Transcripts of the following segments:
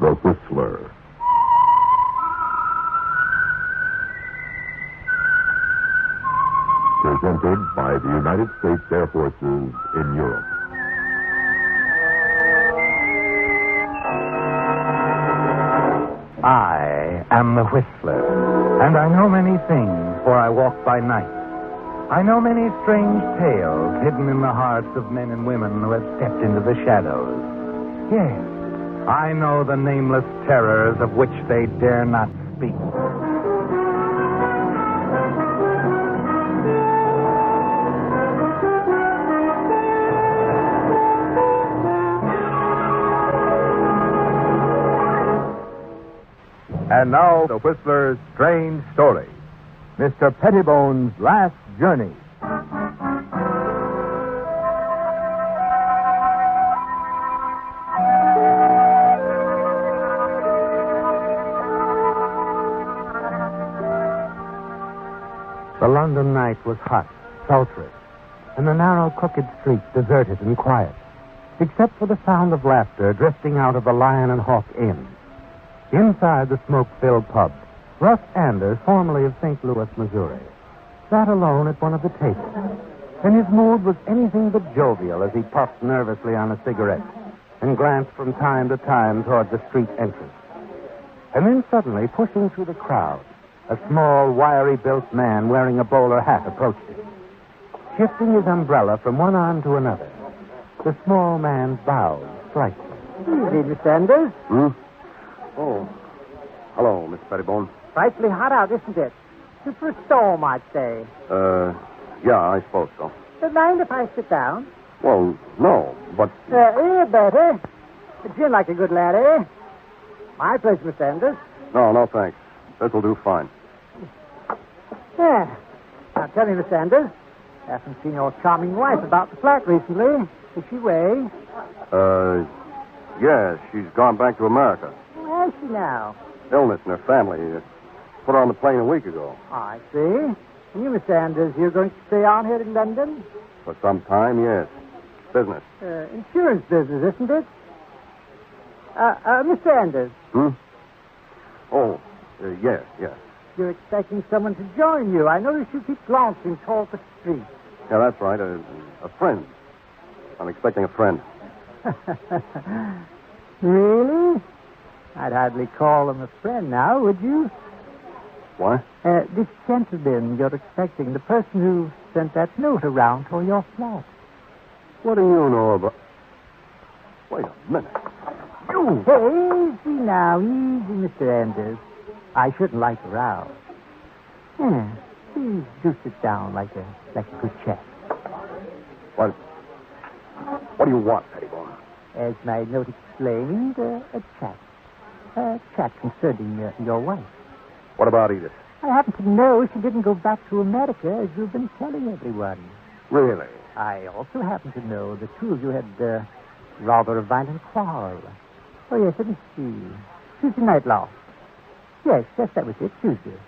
The Whistler. Presented by the United States Air Forces in Europe. I am the Whistler, and I know many things, for I walk by night. I know many strange tales hidden in the hearts of men and women who have stepped into the shadows. Yes, I know the nameless terrors of which they dare not speak. And now, the Whistler's strange story. Mr. Pettibone's Last Journey. The London night was hot, sultry, and the narrow, crooked streets deserted and quiet, except for the sound of laughter drifting out of the Lion and Hawk Inn. Inside the smoke-filled pub, Russ Anders, formerly of St. Louis, Missouri, sat alone at one of the tables, and his mood was anything but jovial as he puffed nervously on a cigarette and glanced from time to time toward the street entrance. And then suddenly, pushing through the crowd, a small, wiry-built man wearing a bowler hat approached him. Shifting his umbrella from one arm to another, the small man bowed slightly. Easy, Mr. Anders. Oh. Hello, Miss Pettibone. Frightfully hot out, isn't it? Just for a storm, I'd say. Yeah, I suppose so. Don't mind if I sit down? Well, no, but... Here, Bertie. A gin like a good lad, eh? My pleasure, Mr. Anders. No, thanks. This'll do fine. Yeah. Now, tell me, Mr. Anders, I haven't seen your charming wife about the flat recently. Is she away? Yeah, she's gone back to America. Where is she now? Illness in her family. Put her on the plane a week ago. I see. And you, Mr. Anders, you're going to stay on here in London? For some time, yes. Business. Insurance business, isn't it? Mr. Anders. Oh, yes. You're expecting someone to join you. I notice you keep glancing toward the street. Yeah, that's right. A friend. I'm expecting a friend. Really? I'd hardly call him a friend now, would you? What? This gentleman you're expecting, the person who sent that note around for your flat. What do you know about... Wait a minute. You! Easy now, easy, Mr. Anders. I shouldn't like a row. Yeah, please do sit down like a good chap. What do you want, Pettibone? As my note explained, a chat. A chat concerning your wife. What about Edith? I happen to know she didn't go back to America, as you've been telling everyone. Really? I also happen to know the two of you had rather a violent quarrel. Oh, yes, let me see. Tuesday night last. Yes, that was it, Tuesday.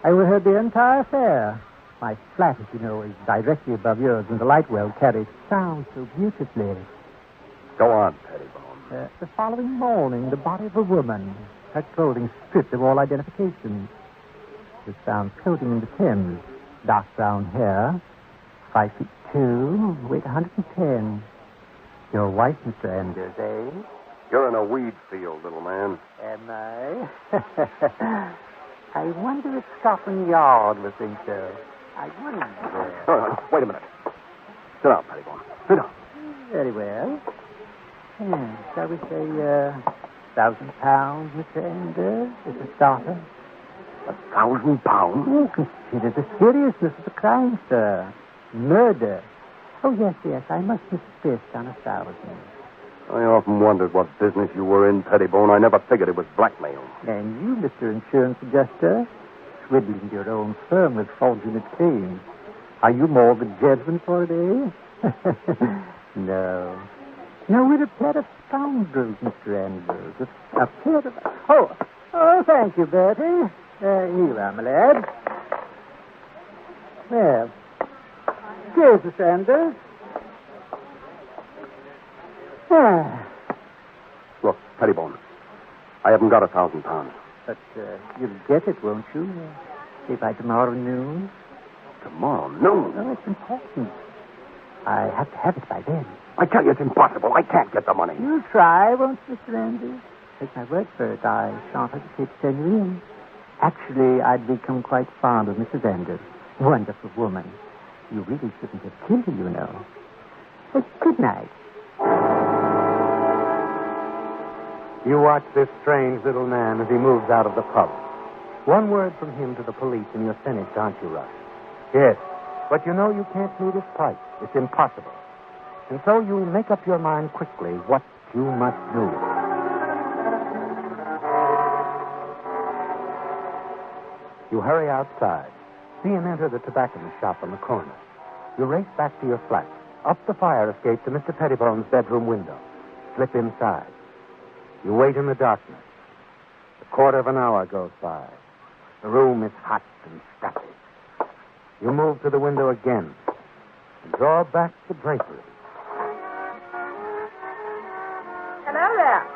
I overheard the entire affair. My flat, as you know, is directly above yours, and the light well carries sound so beautifully. Go on, Pettibone. The following morning, the body of a woman, her clothing stripped of all identification. Was found floating in the Thames. Dark brown hair, 5'2", weight 110. Your wife, Mr. Anders, eh? You're in a weed field, little man. Am I? I wonder if Scotland Yard would think so. I wonder. No, wait a minute. Sit down, Pettibone. Sit down. Very well. Shall we say £1,000, Mr. Anders, as a starter? £1,000? Oh, consider the seriousness of the crime, sir. Murder. Oh, yes, I must insist on 1,000. I often wondered what business you were in, Pettibone. I never figured it was blackmail. And you, Mr. Insurance Adjuster, swindling your own firm with fraudulent claims. Are you more of a gentleman for it, eh? No, we're a pair of scoundrels, Mr. Anders. A pair of... Oh, thank you, Bertie. Here you are, my lad. Well, cheers, Mr. Anders. Look, Pettibone, I haven't got £1,000. But you'll get it, won't you? Say by tomorrow noon. Tomorrow noon? Oh, it's important. I have to have it by then. I tell you, it's impossible. I can't get the money. You'll try, won't you, Mr. Anders? Take my word for it. I shan't hesitate to turn you in. Actually, I'd become quite fond of Mrs. Anders. Wonderful woman. You really shouldn't have killed her, you know. Good night. You watch this strange little man as he moves out of the pub. One word from him to the police and you're finished, aren't you, Russ? Yes. But you know you can't meet his price. It's impossible. And so you make up your mind quickly what you must do. You hurry outside. See him enter the tobacconist shop on the corner. You race back to your flat, up the fire escape to Mr. Pettibone's bedroom window. Slip inside. You wait in the darkness. A quarter of an hour goes by. The room is hot and stuffy. You move to the window again and draw back the drapery. Hello there.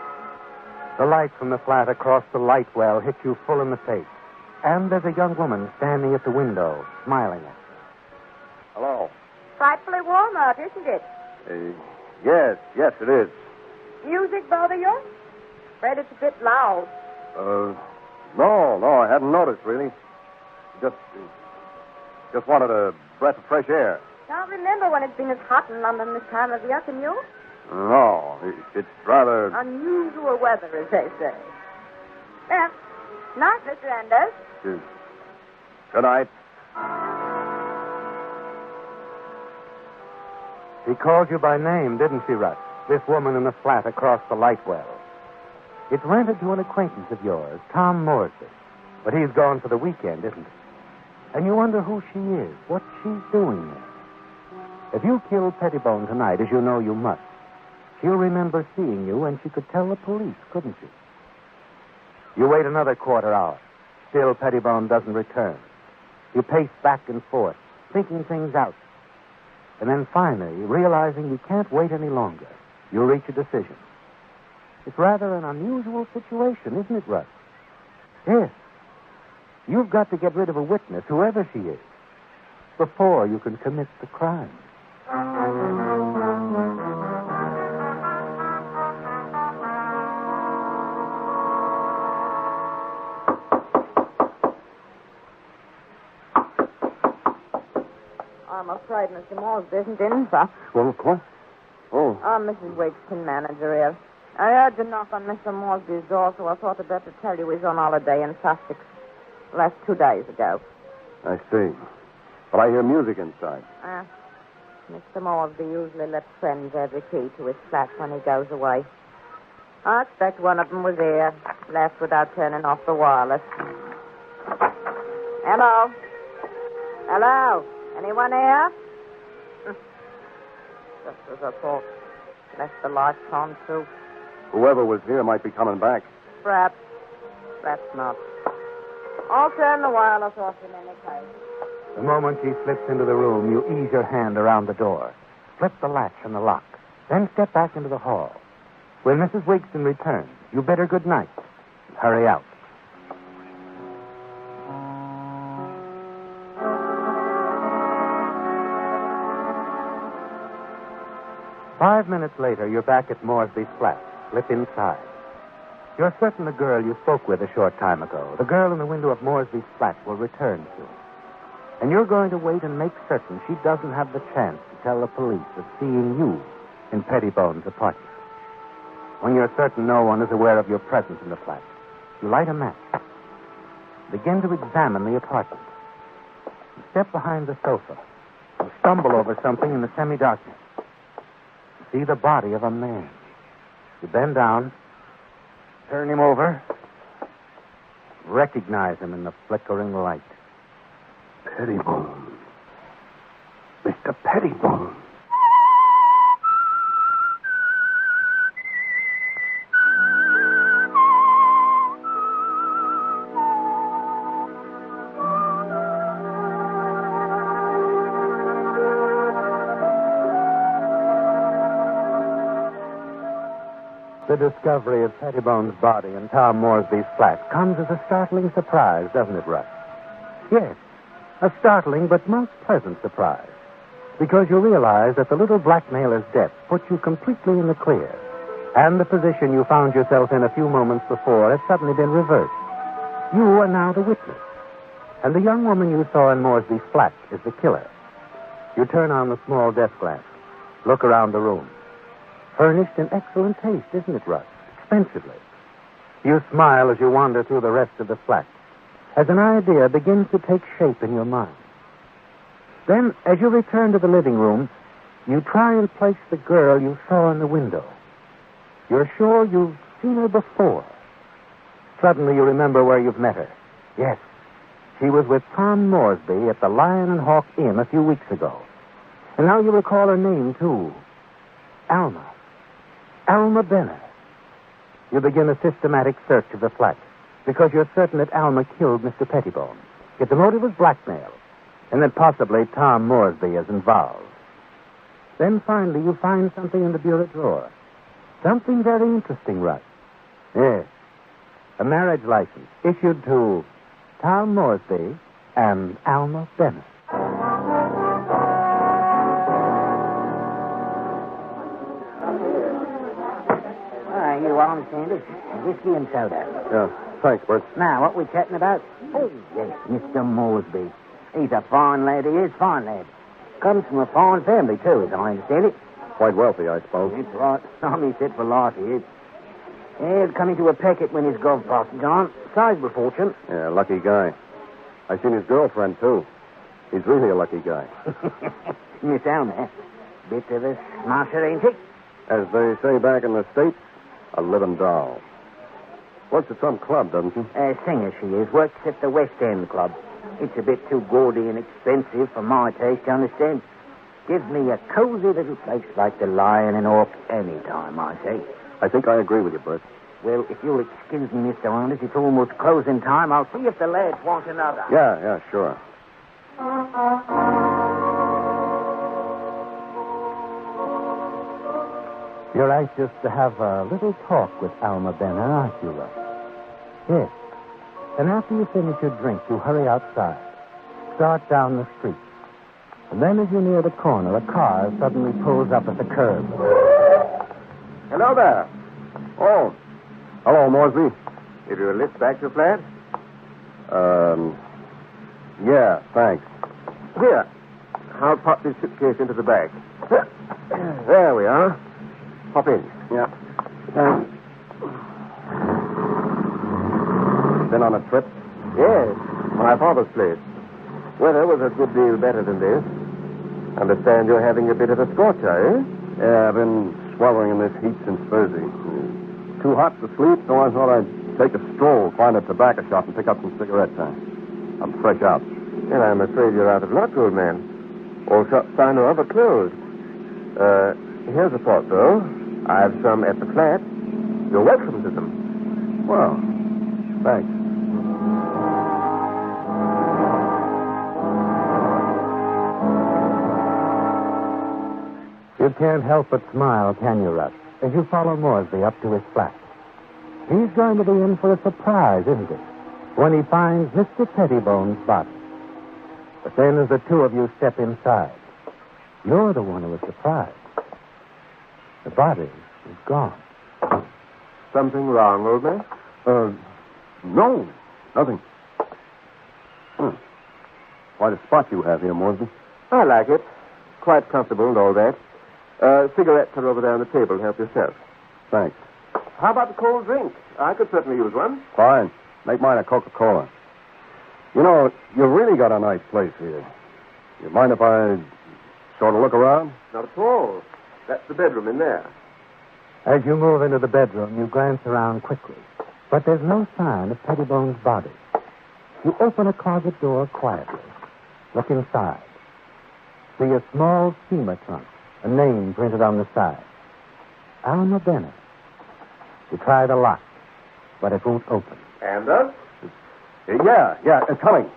The light from the flat across the light well hits you full in the face. And there's a young woman standing at the window, smiling at you. Hello. Frightfully warm out, isn't it? Yes, it is. Music bother you? Afraid it's a bit loud. No, I hadn't noticed, really. Just wanted a breath of fresh air. Can't remember when it's been as hot in London this time of year, can you? No, it's rather... Unusual weather, as they say. Well, night, Mr. Anders. Good night. She called you by name, didn't she, Russ? This woman in the flat across the light well. It's rented to an acquaintance of yours, Tom Morsey. But he's gone for the weekend, isn't he? And you wonder who she is, what she's doing there. If you killed Pettibone tonight, as you know you must, she'll remember seeing you, and she could tell the police, couldn't she? You wait another quarter hour. Still, Pettibone doesn't return. You pace back and forth, thinking things out. And then finally, realizing you can't wait any longer, you reach a decision. It's rather an unusual situation, isn't it, Russ? Yes. You've got to get rid of a witness, whoever she is, before you can commit the crime. I'm afraid Mr. Morsby isn't in, sir. Well, what? Oh. I'm Mrs. Wigson, manager here. I heard you knock on Mr. Morsby's door, so I thought I'd better tell you he's on holiday in Sussex. Left 2 days ago. I see. But I hear music inside. Mr. Morsby usually lets friends have the key to his flat when he goes away. I expect one of them was here, left without turning off the wireless. Hello? Hello? Anyone here? Just as I thought. Left the lights on, too. Whoever was here might be coming back. Perhaps. Perhaps not. I'll turn the wireless off in any case. The moment she slips into the room, you ease your hand around the door, flip the latch on the lock, then step back into the hall. When Mrs. Wigson returns, you bid her good night and hurry out. Five minutes later, you're back at Morsby's flat. Slip inside. You're certain the girl you spoke with a short time ago, the girl in the window of Morsby's flat, will return soon. And you're going to wait and make certain she doesn't have the chance to tell the police of seeing you in Pettibone's apartment. When you're certain no one is aware of your presence in the flat, you light a match. Begin to examine the apartment. You step behind the sofa and stumble over something in the semi-darkness. You see the body of a man. You bend down, turn him over, recognize him in the flickering light. Pettibone. Mr. Pettibone. The discovery of Pettibone's body in Tom Moresby's flat comes as a startling surprise, doesn't it, Russ? Yes, a startling but most pleasant surprise. Because you realize that the little blackmailer's death puts you completely in the clear. And the position you found yourself in a few moments before has suddenly been reversed. You are now the witness. And the young woman you saw in Moresby's flat is the killer. You turn on the small desk lamp. Look around the room. Furnished in excellent taste, isn't it, Russ? Expensively. You smile as you wander through the rest of the flat, as an idea begins to take shape in your mind. Then, as you return to the living room, you try and place the girl you saw in the window. You're sure you've seen her before. Suddenly you remember where you've met her. Yes, she was with Tom Moresby at the Lion and Hawk Inn a few weeks ago. And now you recall her name, too. Alma. Alma Benner. You begin a systematic search of the flat because you're certain that Alma killed Mr. Pettibone. Yet the motive was blackmail, and that possibly Tom Moresby is involved. Then finally you find something in the bureau drawer. Something very interesting, Russ. Yes. A marriage license issued to Tom Moresby and Alma Benner. You on, Sanders? Whiskey and soda. Yeah, thanks, Bert. Now, what we chatting about? Oh, yes, Mr. Moresby. He's a fine lad, he is, fine lad. Comes from a fine family, too, as I understand it. Quite wealthy, I suppose. That's right. Army set for life, he is. He'll come into a packet when his golf passes on. Sizable fortune. Yeah, lucky guy. I seen his girlfriend, too. He's really a lucky guy. Miss Alma. Bit of a smasher, ain't she? As they say back in the States, a living doll. Works at some club, doesn't she? Singer she is. Works at the West End Club. It's a bit too gaudy and expensive for my taste, you understand? Gives me a cozy little place like the Lion and Hawk any time, I say. I think I agree with you, Bert. Well, if you'll excuse me, Mr. Anders, it's almost closing time. I'll see if the lads want another. Yeah, sure. You're anxious to have a little talk with Alma Benner, aren't you, Russ? Yes. And after you finish your drink, you hurry outside. Start down the street. And then as you near the corner, a car suddenly pulls up at the curb. Hello there. Oh. Hello, Moresby. Give you a lift back to flat? Yeah, thanks. Here. I'll pop this suitcase into the bag. There we are. Hop in. Yeah. Thanks. Been on a trip? Yes, my father's place. Weather was a good deal better than this. Understand you're having a bit of a scorcher, eh? Yeah, I've been sweltering in this heat since Thursday. Too hot to sleep, so I thought I'd take a stroll, find a tobacco shop, and pick up some cigarettes. I'm fresh out. And I'm afraid you're out of luck, old man. All shops I know of are closed. Here's a pot, though. I have some at the flat. You're welcome to them. Well, thanks. You can't help but smile, can you, Russ, as you follow Moresby up to his flat. He's going to be in for a surprise, isn't it, when he finds Mr. Pettibone's body. But then as the two of you step inside, you're the one who is surprised. The body is gone. Something wrong, old man? No, nothing. Quite a spot you have here, Moresby. I like it. Quite comfortable and all that. Cigarettes are over there on the table. Help yourself. Thanks. How about the cold drink? I could certainly use one. Fine. Make mine a Coca-Cola. You know, you've really got a nice place here. You mind if I sort of look around? Not at all. That's the bedroom in there. As you move into the bedroom, you glance around quickly. But there's no sign of Pettibone's body. You open a closet door quietly. Look inside. See a small steamer trunk, a name printed on the side. Alma Benner. You try the lock, but it won't open. And us? Yeah, it's coming.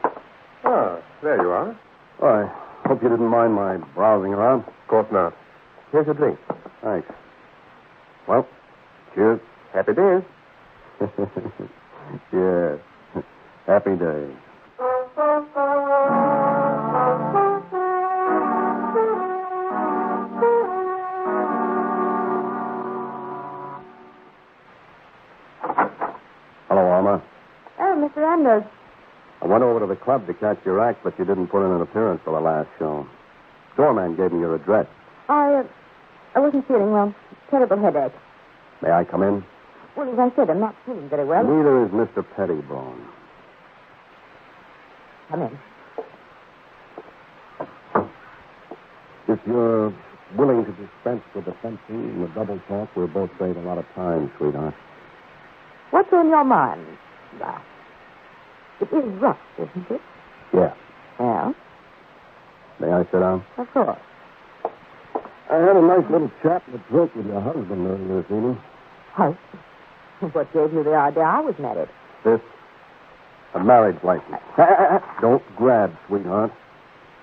Oh, there you are. Oh, I hope you didn't mind my browsing around. Of course not. Here's your drink. Thanks. Well, cheers. Happy days. Yes. Happy days. Hello, Alma. Oh, Mr. Anders. I went over to the club to catch your act, but you didn't put in an appearance for the last show. Doorman gave me your address. I wasn't feeling well. Terrible headache. May I come in? Well, as I said, I'm not feeling very well. Neither is Mr. Pettibone. Come in. If you're willing to dispense with the fencing and the double talk, we'll both save a lot of time, sweetheart. What's on your mind, Russ? It is rough, isn't it? Yeah. Yeah? May I sit down? Of course. I had a nice little chat and a drink with your husband earlier this evening. How? What gave you the idea I was married? This? A marriage license. Don't grab, sweetheart.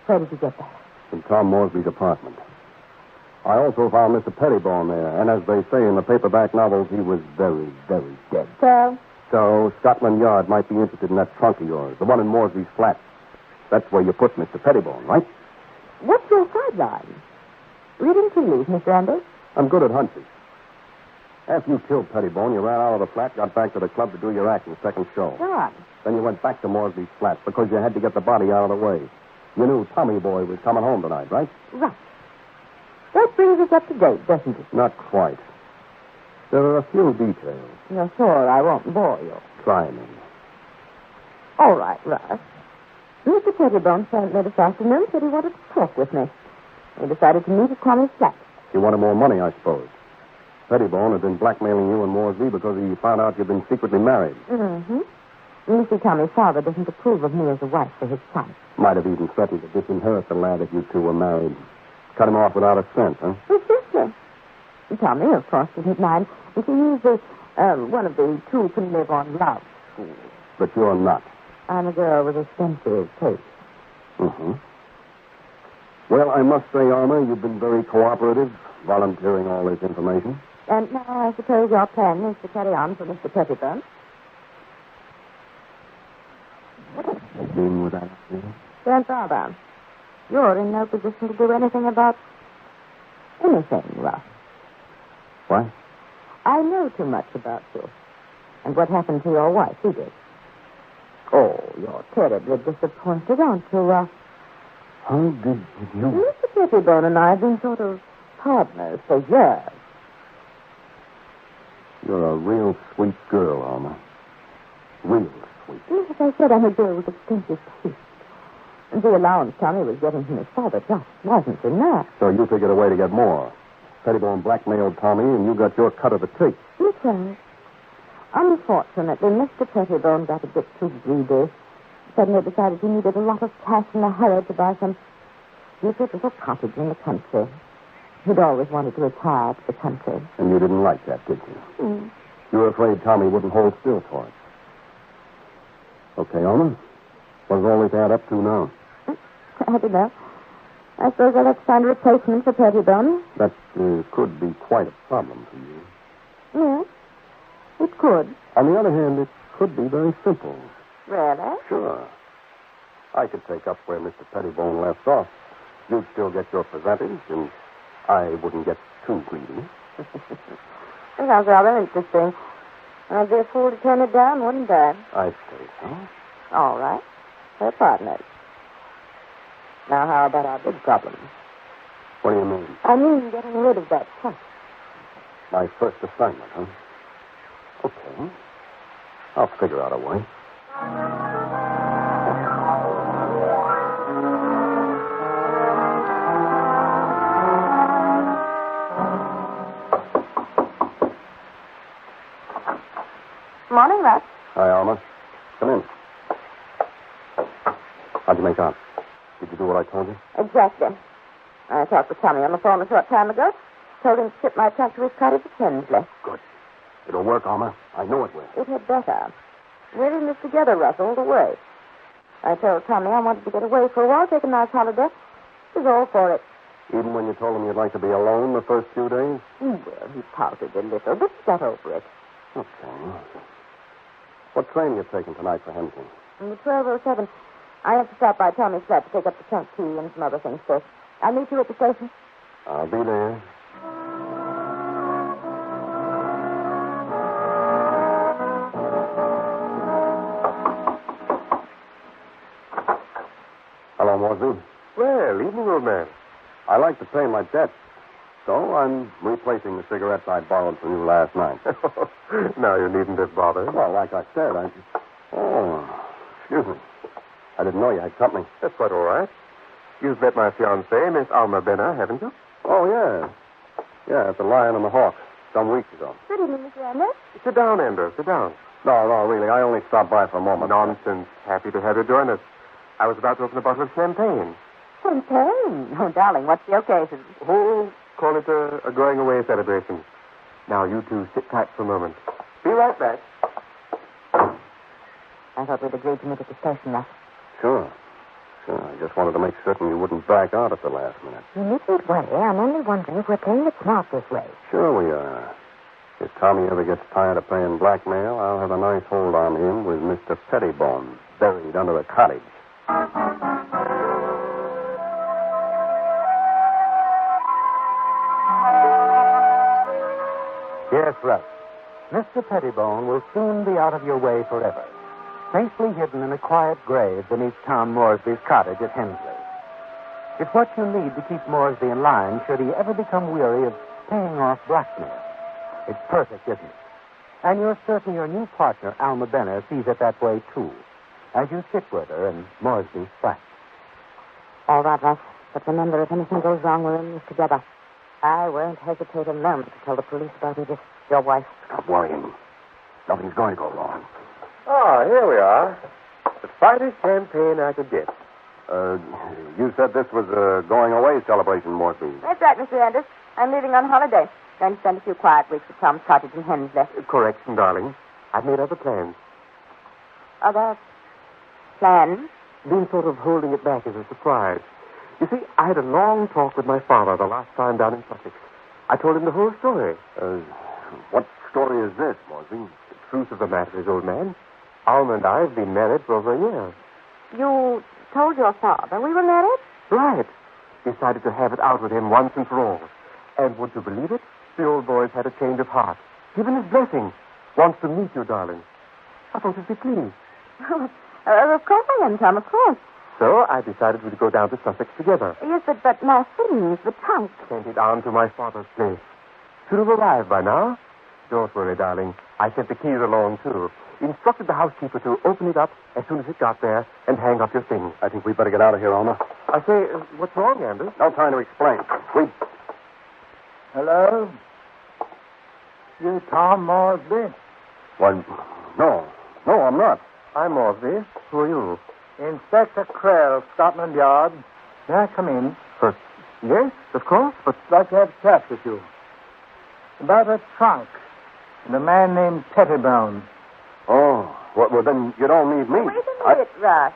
Where did you get that? From Tom Moresby's apartment. I also found Mr. Pettibone there, and as they say in the paperback novels, he was very, very dead. So Scotland Yard might be interested in that trunk of yours, the one in Moresby's flat. That's where you put Mr. Pettibone, right? What's your sideline? Reading tea leaves, Mr. Anders? I'm good at hunches. After you killed Pettibone, you ran out of the flat, got back to the club to do your act in the second show. Go on. Then you went back to Moresby's flat because you had to get the body out of the way. You knew Tommy Boy was coming home tonight, right? Right. That brings us up to date, doesn't it? Not quite. There are a few details. You're sure I won't bore you. Try me. All right, Russ. Mr. Pettibone phoned me this afternoon, said he wanted to talk with me. We decided to meet at Tommy's flat. You wanted more money, I suppose. Pettibone had been blackmailing you and Moresby because he found out you'd been secretly married. Mm-hmm. You see, Tommy's father doesn't approve of me as a wife for his son. Might have even threatened to disinherit the lad if you two were married. Cut him off without a cent, huh? Precisely. Tommy, of course, didn't mind. You see, he's one of the two can live on love schools. But you're not. I'm a girl with a sensitive taste. Mm-hmm. Well, I must say, Alma, you've been very cooperative, volunteering all this information. And now I suppose your plan is to carry on for Mr. Pettibone. You mean with that? Don't bother. You're in no position to do anything about anything, Russ. What? I know too much about you. And what happened to your wife, Edith. Oh, you're terribly disappointed, aren't you, Russ? How did you... Mr. Pettibone and I have been sort of partners for years. You're a real sweet girl, Alma. Real sweet. Yes, I said I'm a girl with expensive taste. And the allowance Tommy was getting from his father just wasn't enough. So you figured a way to get more. Pettibone blackmailed Tommy, and you got your cut of the cake. That's right. Unfortunately, Mr. Pettibone got a bit too greedy. Suddenly decided he needed a lot of cash in a hurry to buy some stupid little cottage in the country. He'd always wanted to retire to the country. And you didn't like that, did you? Mm. You were afraid Tommy wouldn't hold still for it. Okay, Alma. What does all this add up to now? I don't know. I suppose I'll have to find a replacement for Pettibone. That could be quite a problem for you. Yes, it could. On the other hand, it could be very simple. Really? Sure. I could take up where Mr. Pettibone left off. You'd still get your percentage, and I wouldn't get too greedy. That sounds rather interesting. I'd be a fool to turn it down, wouldn't I? I'd say so. All right. We're partners. Now, how about our big problem? What do you mean? I mean getting rid of that trust. My first assignment, huh? Okay. I'll figure out a way. Morning, Russ. Hi, Alma. Come in. How'd you make out? Did you do what I told you? Exactly. I talked with Tommy on the phone a short time ago. Told him to ship my trunk to his cottage at Hensley. Good. It'll work, Alma. I know it will. It had better. We're in this together, Russ, all the way. I told Tommy I wanted to get away for a while, take a nice holiday. He's all for it. Even when you told him you'd like to be alone the first few days? Well, he pouted a little, but he got over it. Okay. What train are you taking tonight for Hemsley? In the 12:07. I have to stop by Tommy's flat to pick up the trunk key and some other things first. I'll meet you at the station. I'll be there. Hello, Morsey. Well, evening, old man. I like to pay my debts, so I'm replacing the cigarettes I borrowed from you last night. Now you needn't have bothered. Well, like I said, Oh, excuse me. I didn't know you had company. That's quite all right. You've met my fiancée, Miss Alma Benner, haven't you? Oh, yeah. Yeah, at the Lion and the Hawk some weeks ago. Good evening, Mr. Anders. Sit down, Andrew. Sit down. No, really. I only stopped by for a moment. Nonsense. Happy to have you join us. I was about to open a bottle of champagne. Champagne? Oh, darling, what's the occasion? Oh, call it a going-away celebration. Now, you two sit tight for a moment. Be right back. I thought we'd agreed to meet at the station, Russ. Sure. I just wanted to make certain you wouldn't back out at the last minute. You needn't worry. I'm only wondering if we're playing it smart this way. Sure we are. If Tommy ever gets tired of paying blackmail, I'll have a nice hold on him with Mr. Pettibone buried under the cottage. Yes, Russ. Mr. Pettibone will soon be out of your way forever, safely hidden in a quiet grave beneath Tom Moresby's cottage at Hensley. It's what you need to keep Moresby in line should he ever become weary of paying off blackmail. It's perfect, isn't it? And you're certain your new partner, Alma Benner, sees it that way, too, as you sit with her in Moresby's flat. All right, Russ. But remember, if anything goes wrong, we're in this together. I won't hesitate a moment to tell the police about Edith, your wife. Stop worrying. Nothing's going to go wrong. Ah, here we are. The finest champagne I could get. You said this was a going-away celebration, Moresby. That's right, Mr. Anders. I'm leaving on holiday. Going to spend a few quiet weeks at Tom's cottage in Hensley. Correction, darling. I've made other plans. Other plans? Been sort of holding it back as a surprise. You see, I had a long talk with my father the last time down in Sussex. I told him the whole story. What story is this, Moresby? The truth of the matter is, old man, Alma and I have been married for over a year. You told your father we were married? Right. Decided to have it out with him once and for all. And would you believe it? The old boy's had a change of heart. Given his blessing. Wants to meet you, darling. I thought you'd be pleased. Of course I am, Tom, of course. So I decided we'd go down to Sussex together. Yes, but my things, the trunk. Sent it on to my father's place. Should have arrived by now. Don't worry, darling. I sent the keys along, too. Instructed the housekeeper to open it up as soon as it got there and hang up your things. I think we'd better get out of here, Alma. I say, what's wrong, Anders? No time to explain. Hello? You Tom Moresby? Well, no, I'm not. I'm Moresby. Who are you? Inspector Krell, Scotland Yard. May I come in? Yes, of course, but... I'd like to have a chat with you. About a trunk and a man named Pettibone. Oh, well, then you don't need me. Wait a minute, Russ.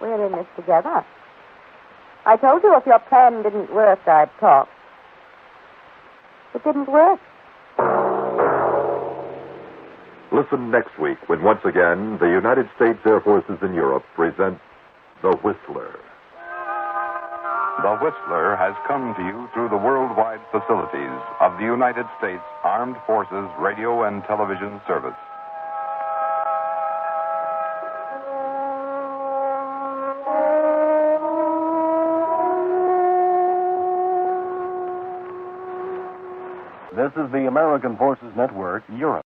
We're in this together. I told you if your plan didn't work, I'd talk. It didn't work. Listen next week when once again the United States Air Forces in Europe present The Whistler. The Whistler has come to you through the worldwide facilities of the United States Armed Forces Radio and Television Service. This is the American Forces Network, Europe.